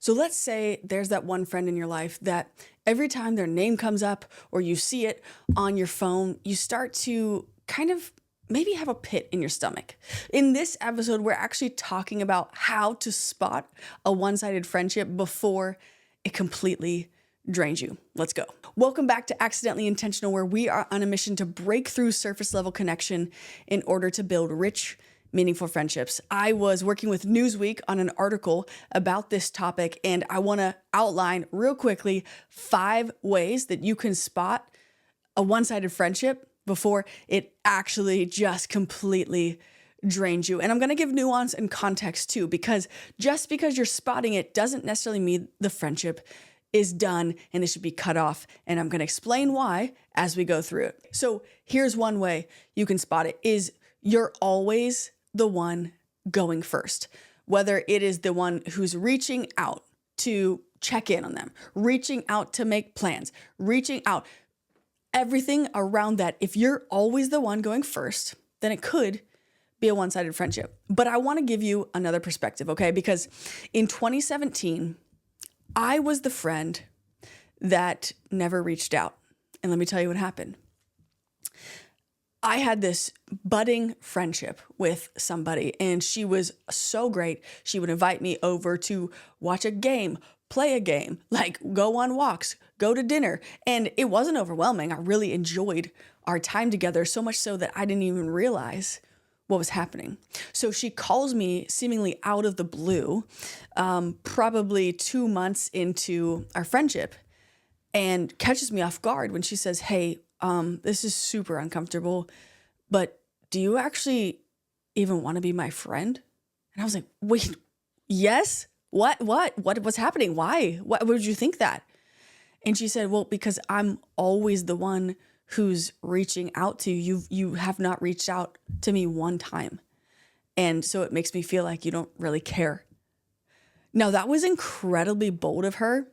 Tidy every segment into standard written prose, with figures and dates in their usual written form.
So let's say there's that one friend in your life that every time their name comes up or you see it on your phone, you start to kind of maybe have a pit in your stomach. In this episode, we're actually talking about how to spot a one-sided friendship before it completely drains you. Let's go. Welcome back to Accidentally Intentional, where we are on a mission to break through surface level connection in order to build rich, meaningful friendships. I was working with Newsweek on an article about this topic, and I want to outline real quickly 5 ways that you can spot a one-sided friendship before it actually just completely drains you. And I'm going to give nuance and context too, because just because you're spotting it doesn't necessarily mean the friendship is done and it should be cut off. And I'm going to explain why as we go through it. So here's one way you can spot it is you're always the one going first, whether it is the one who's reaching out to check in on them, reaching out to make plans, reaching out, everything around that. If you're always the one going first, then it could be a one-sided friendship. But I want to give you another perspective, okay? Because in 2017, I was the friend that never reached out. And let me tell you what happened. I had this budding friendship with somebody, and she was so great. She would invite me over to watch a game, play a game, like go on walks, go to dinner. And it wasn't overwhelming. I really enjoyed our time together, so much so that I didn't even realize what was happening. So she calls me seemingly out of the blue, probably 2 months into our friendship, and catches me off guard when she says, "Hey, this is super uncomfortable, but do you actually even want to be my friend?" And I was like, "Wait, yes? What's happening? Why? Why would you think that?" And she said, "Well, because I'm always the one who's reaching out to you. You have not reached out to me one time. And so it makes me feel like you don't really care." Now, that was incredibly bold of her.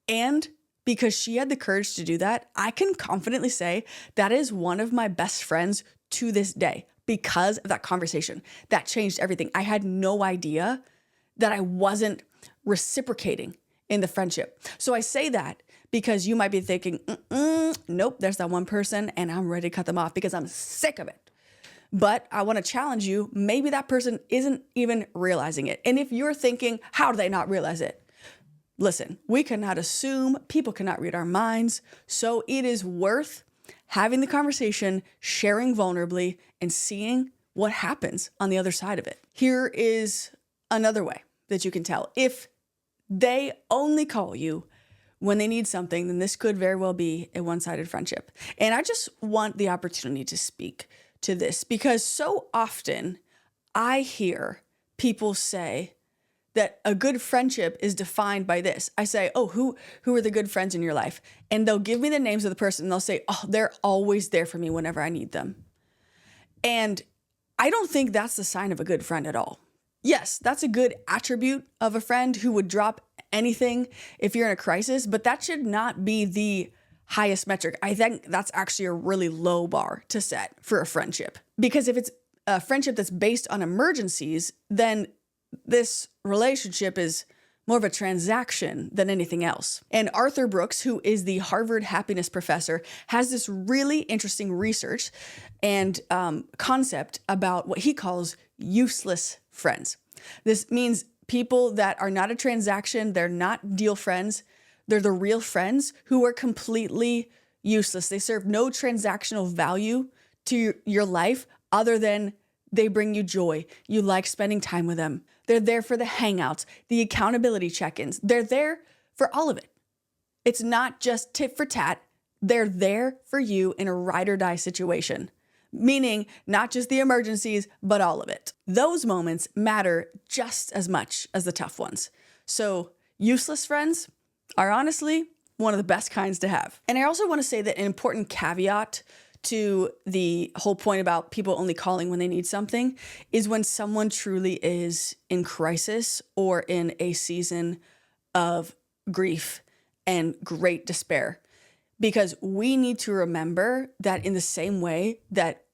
And because she had the courage to do that, I can confidently say that is one of my best friends to this day because of that conversation. That changed everything. I had no idea that I wasn't reciprocating in the friendship. So I say that because you might be thinking, nope, there's that one person and I'm ready to cut them off because I'm sick of it. But I want to challenge you. Maybe that person isn't even realizing it. And if you're thinking, how do they not realize it? Listen, we cannot assume, people cannot read our minds. So it is worth having the conversation, sharing vulnerably, and seeing what happens on the other side of it. Here is another way that you can tell. If they only call you when they need something, then this could very well be a one-sided friendship. And I just want the opportunity to speak to this because so often I hear people say that a good friendship is defined by this. I say, "Oh, who are the good friends in your life?" And they'll give me the names of the person and they'll say, "Oh, they're always there for me whenever I need them." And I don't think that's the sign of a good friend at all. Yes, that's a good attribute of a friend who would drop anything if you're in a crisis, but that should not be the highest metric. I think that's actually a really low bar to set for a friendship. Because if it's a friendship that's based on emergencies, then this relationship is more of a transaction than anything else. And Arthur Brooks, who is the Harvard happiness professor, has this really interesting research and concept about what he calls useless friends. This means people that are not a transaction, they're not deal friends, they're the real friends who are completely useless. They serve no transactional value to your life other than they bring you joy. You like spending time with them. They're there for the hangouts, the accountability check-ins. They're there for all of it. It's not just tit for tat. They're there for you in a ride or die situation, meaning not just the emergencies, but all of it. Those moments matter just as much as the tough ones. So useless friends are honestly one of the best kinds to have. And I also want to say that an important caveat to the whole point about people only calling when they need something is when someone truly is in crisis or in a season of grief and great despair. Because we need to remember that in the same way that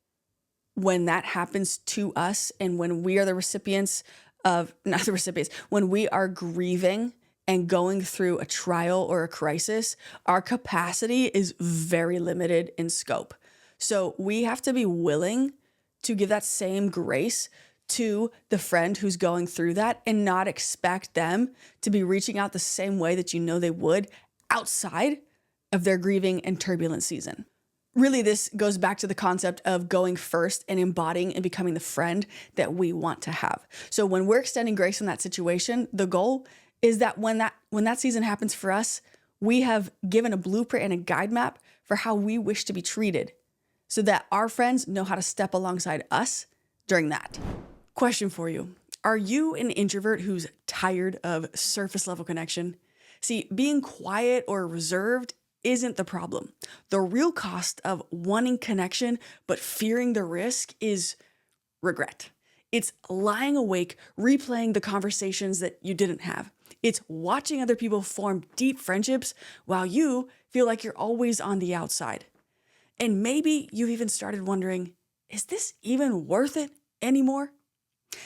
when that happens to us and when we are the recipients of, not the recipients, when we are grieving and going through a trial or a crisis, our capacity is very limited in scope. So we have to be willing to give that same grace to the friend who's going through that and not expect them to be reaching out the same way that you know they would outside of their grieving and turbulent season. Really, this goes back to the concept of going first and embodying and becoming the friend that we want to have. So when we're extending grace in that situation, the goal is that when that season happens for us, we have given a blueprint and a guide map for how we wish to be treated so that our friends know how to step alongside us during that. Question for you. Are you an introvert who's tired of surface level connection? See, being quiet or reserved isn't the problem. The real cost of wanting connection but fearing the risk is regret. It's lying awake, replaying the conversations that you didn't have. It's watching other people form deep friendships while you feel like you're always on the outside. And maybe you've even started wondering, is this even worth it anymore?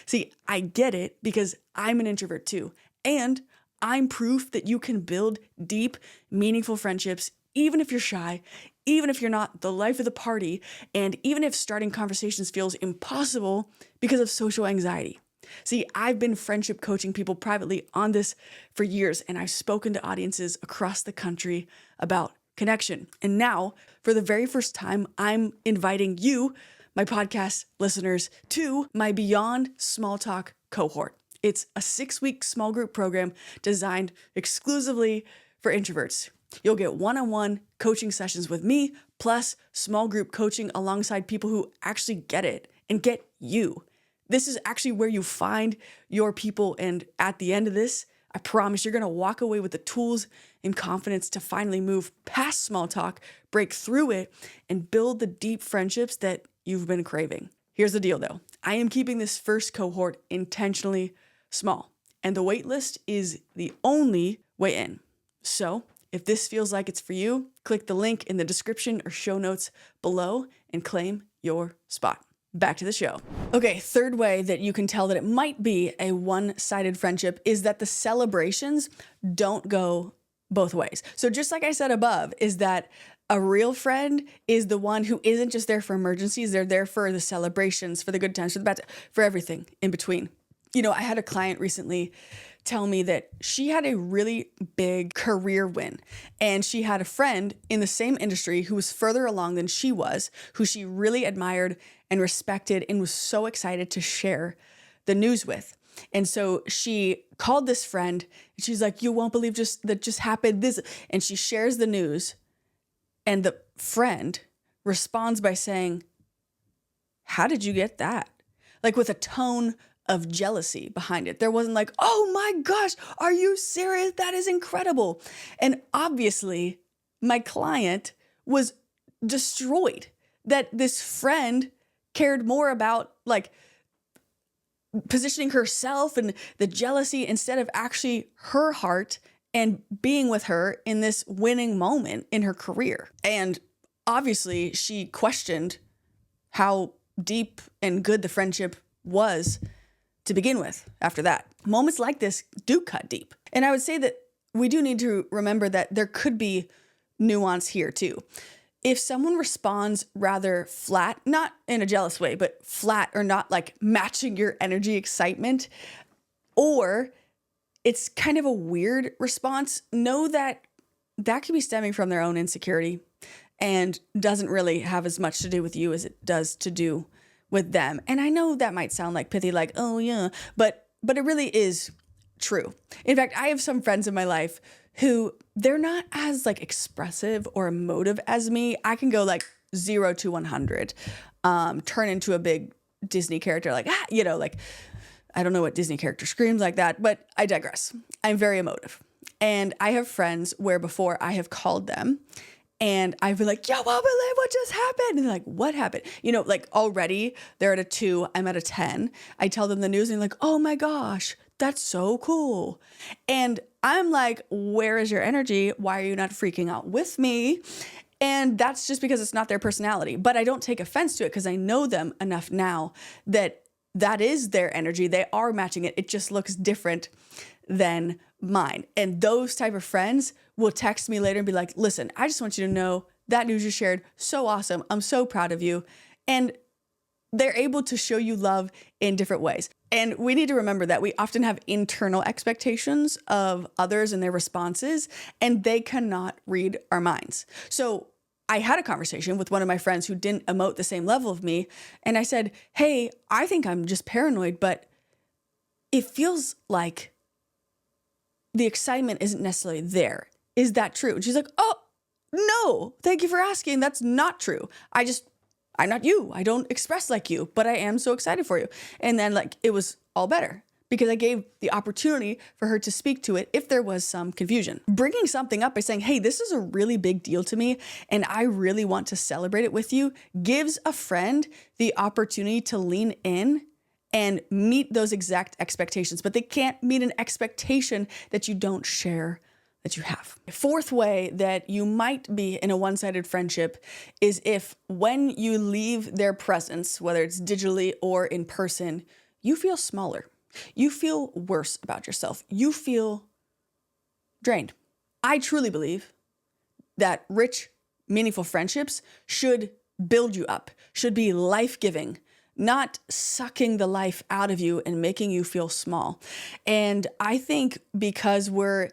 See, I get it because I'm an introvert too. And I'm proof that you can build deep, meaningful friendships, even if you're shy, even if you're not the life of the party, and even if starting conversations feels impossible because of social anxiety. See, I've been friendship coaching people privately on this for years, and I've spoken to audiences across the country about connection. And now, for the very first time, I'm inviting you, my podcast listeners, to my Beyond Small Talk cohort. It's a 6-week small group program designed exclusively for introverts. You'll get one-on-one coaching sessions with me, plus small group coaching alongside people who actually get it and get you. This is actually where you find your people. And at the end of this, I promise you're going to walk away with the tools and confidence to finally move past small talk, break through it, and build the deep friendships that you've been craving. Here's the deal though. I am keeping this first cohort intentionally small, and the wait list is the only way in. So if this feels like it's for you, click the link in the description or show notes below and claim your spot. Back to the show. Okay, third way that you can tell that it might be a one-sided friendship is that the celebrations don't go both ways. So just like I said above, is that a real friend is the one who isn't just there for emergencies, they're there for the celebrations, for the good times, for the bad, for everything in between. You know, I had a client recently tell me that she had a really big career win, and she had a friend in the same industry who was further along than she was, who she really admired and respected and was so excited to share the news with. And so she called this friend and she's like, you won't believe that just happened this. And she shares the news, and the friend responds by saying, how did you get that? Like with a tone of jealousy behind it. There wasn't like, oh my gosh, are you serious? That is incredible. And obviously my client was destroyed that this friend cared more about like positioning herself and the jealousy instead of actually her heart and being with her in this winning moment in her career. And obviously she questioned how deep and good the friendship was to begin with after that. Moments like this do cut deep. And I would say that we do need to remember that there could be nuance here too. If someone responds rather flat, not in a jealous way, but flat or not like matching your energy excitement, or it's kind of a weird response, know that that could be stemming from their own insecurity and doesn't really have as much to do with you as it does to do with them. And I know that might sound like pithy, like, oh yeah, but it really is true. In fact, I have some friends in my life who they're not as like expressive or emotive as me. I can go like 0 to 100, turn into a big Disney character, like, like, I don't know what Disney character screams like that, but I digress. I'm very emotive. And I have friends where before I have called them and I've been like, yo, won't believe what just happened. And they're like, what happened? You know, like already they're at a 2, I'm at a 10. I tell them the news and they're like, oh my gosh, that's so cool. And I'm like, where is your energy? Why are you not freaking out with me? And that's just because it's not their personality. But I don't take offense to it because I know them enough now that that is their energy. They are matching it. It just looks different than mine. And those type of friends will text me later and be like, listen, I just want you to know that news you shared, so awesome. I'm so proud of you. And they're able to show you love in different ways. And we need to remember that we often have internal expectations of others and their responses, and they cannot read our minds. So I had a conversation with one of my friends who didn't emote the same level of me. And I said, hey, I think I'm just paranoid, but it feels like the excitement isn't necessarily there. Is that true? And she's like, oh, no, thank you for asking. That's not true. I'm not you. I don't express like you, but I am so excited for you. And then it was all better because I gave the opportunity for her to speak to it if there was some confusion. Bringing something up by saying, hey, this is a really big deal to me and I really want to celebrate it with you, gives a friend the opportunity to lean in and meet those exact expectations, but they can't meet an expectation that you don't share that you have. Fourth way that you might be in a one-sided friendship is if when you leave their presence, whether it's digitally or in person, you feel smaller. You feel worse about yourself. You feel drained. I truly believe that rich, meaningful friendships should build you up, should be life-giving, not sucking the life out of you and making you feel small. And I think because we're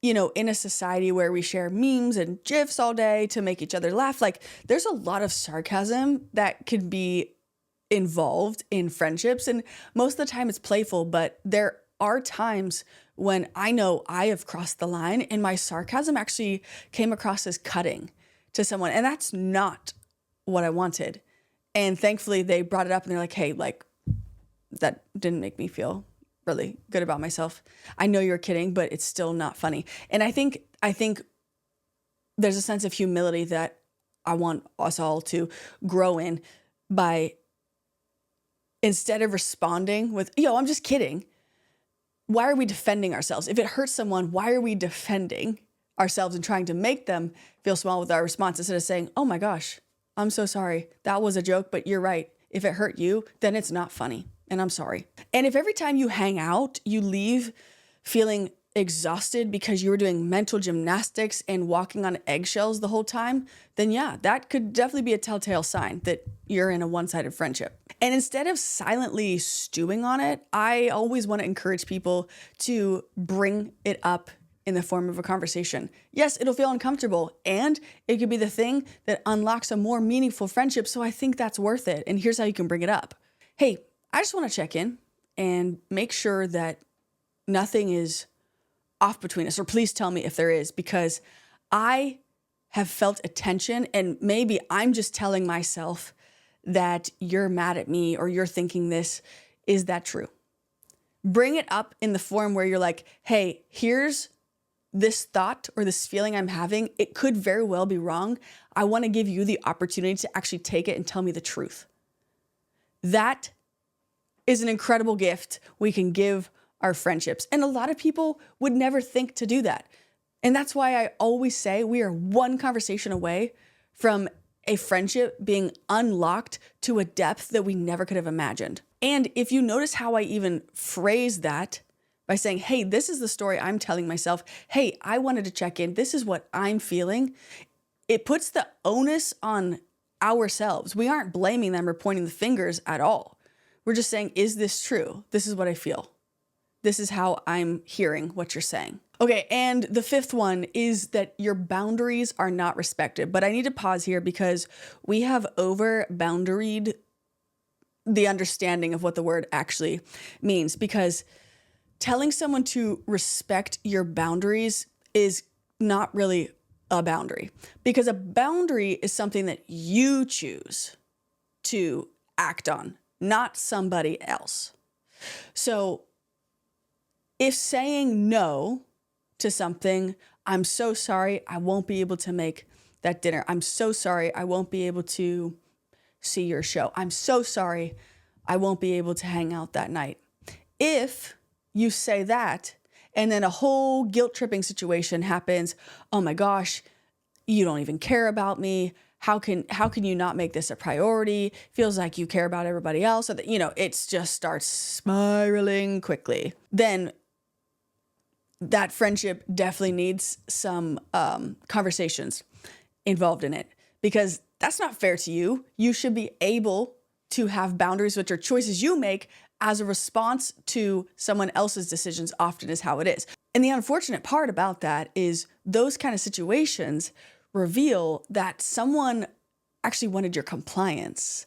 in a society where we share memes and GIFs all day to make each other laugh, there's a lot of sarcasm that could be involved in friendships. And most of the time it's playful, but there are times when I know I have crossed the line and my sarcasm actually came across as cutting to someone. And that's not what I wanted. And thankfully they brought it up and they're like, hey, that didn't make me feel really good about myself. I know you're kidding, but it's still not funny. And I think there's a sense of humility that I want us all to grow in by, instead of responding with, yo, I'm just kidding. Why are we defending ourselves? If it hurts someone, why are we defending ourselves and trying to make them feel small with our response instead of saying, oh my gosh, I'm so sorry. That was a joke, but you're right. If it hurt you, then it's not funny. And I'm sorry. And if every time you hang out, you leave feeling exhausted because you were doing mental gymnastics and walking on eggshells the whole time, then yeah, that could definitely be a telltale sign that you're in a one-sided friendship. And instead of silently stewing on it, I always want to encourage people to bring it up in the form of a conversation. Yes, it'll feel uncomfortable and it could be the thing that unlocks a more meaningful friendship. So I think that's worth it. And here's how you can bring it up. Hey, I just want to check in and make sure that nothing is off between us, or please tell me if there is, because I have felt a tension and maybe I'm just telling myself that you're mad at me or you're thinking this. Is that true? Bring it up in the form where you're like, hey, here's this thought or this feeling I'm having. It could very well be wrong. I want to give you the opportunity to actually take it and tell me the truth. That is an incredible gift we can give our friendships. And a lot of people would never think to do that. And that's why I always say we are one conversation away from a friendship being unlocked to a depth that we never could have imagined. And if you notice how I even phrase that by saying, hey, this is the story I'm telling myself. Hey, I wanted to check in. This is what I'm feeling. It puts the onus on ourselves. We aren't blaming them or pointing the fingers at all. We're just saying, is this true? This is what I feel. This is how I'm hearing what you're saying. Okay, and the fifth one is that your boundaries are not respected. But I need to pause here because we have over-boundaried the understanding of what the word actually means. Because telling someone to respect your boundaries is not really a boundary. Because a boundary is something that you choose to act on, not somebody else. So if saying no to something, I'm so sorry, I won't be able to make that dinner. I'm so sorry, I won't be able to see your show. I'm so sorry, I won't be able to hang out that night. If you say that and then a whole guilt-tripping situation happens, oh my gosh, you don't even care about me. How can you not make this a priority? Feels like you care about everybody else. So that, it just starts spiraling quickly. Then that friendship definitely needs some conversations involved in it, because that's not fair to you. You should be able to have boundaries, which are choices you make as a response to someone else's decisions, often is how it is. And the unfortunate part about that is those kind of situations reveal that someone actually wanted your compliance,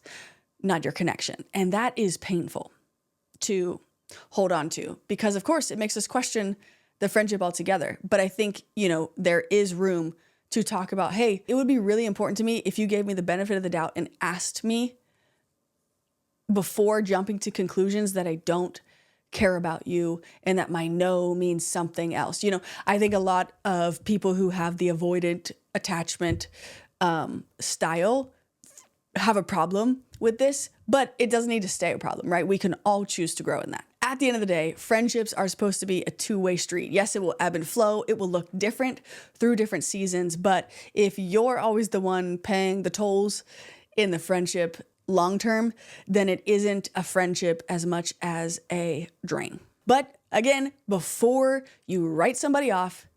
not your connection. And that is painful to hold on to, because of course it makes us question the friendship altogether. But I think, there is room to talk about, hey, it would be really important to me if you gave me the benefit of the doubt and asked me before jumping to conclusions that I don't care about you and that my no means something else. I think a lot of people who have the avoidant attachment style have a problem with this, but it doesn't need to stay a problem, right? We can all choose to grow in that. At the end of the day, friendships are supposed to be a two-way street. Yes, it will ebb and flow. It will look different through different seasons. But if you're always the one paying the tolls in the friendship long-term, then it isn't a friendship as much as a drain. But again, before you write somebody off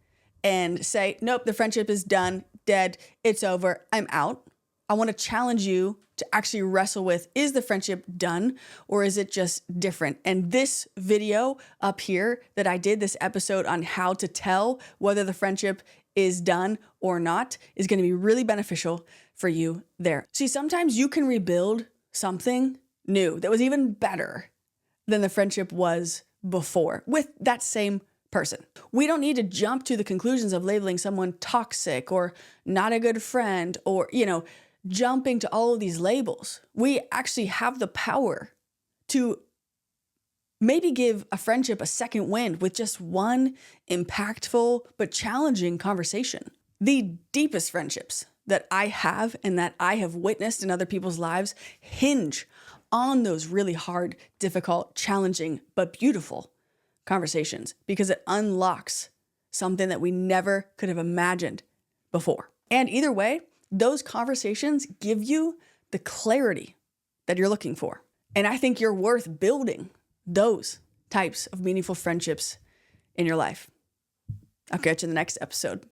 and say, nope, the friendship is done, dead, it's over, I'm out, I want to challenge you to actually wrestle with, is the friendship done or is it just different? And this video up here that I did, this episode on how to tell whether the friendship is done or not, is going to be really beneficial for you there. See, sometimes you can rebuild something new that was even better than the friendship was before with that same person. We don't need to jump to the conclusions of labeling someone toxic or not a good friend or, jumping to all of these labels. We actually have the power to maybe give a friendship a second wind with just one impactful but challenging conversation. The deepest friendships that I have and that I have witnessed in other people's lives hinge on those really hard, difficult, challenging, but beautiful conversations, because it unlocks something that we never could have imagined before. And either way, those conversations give you the clarity that you're looking for. And I think you're worth building those types of meaningful friendships in your life. I'll catch you in the next episode.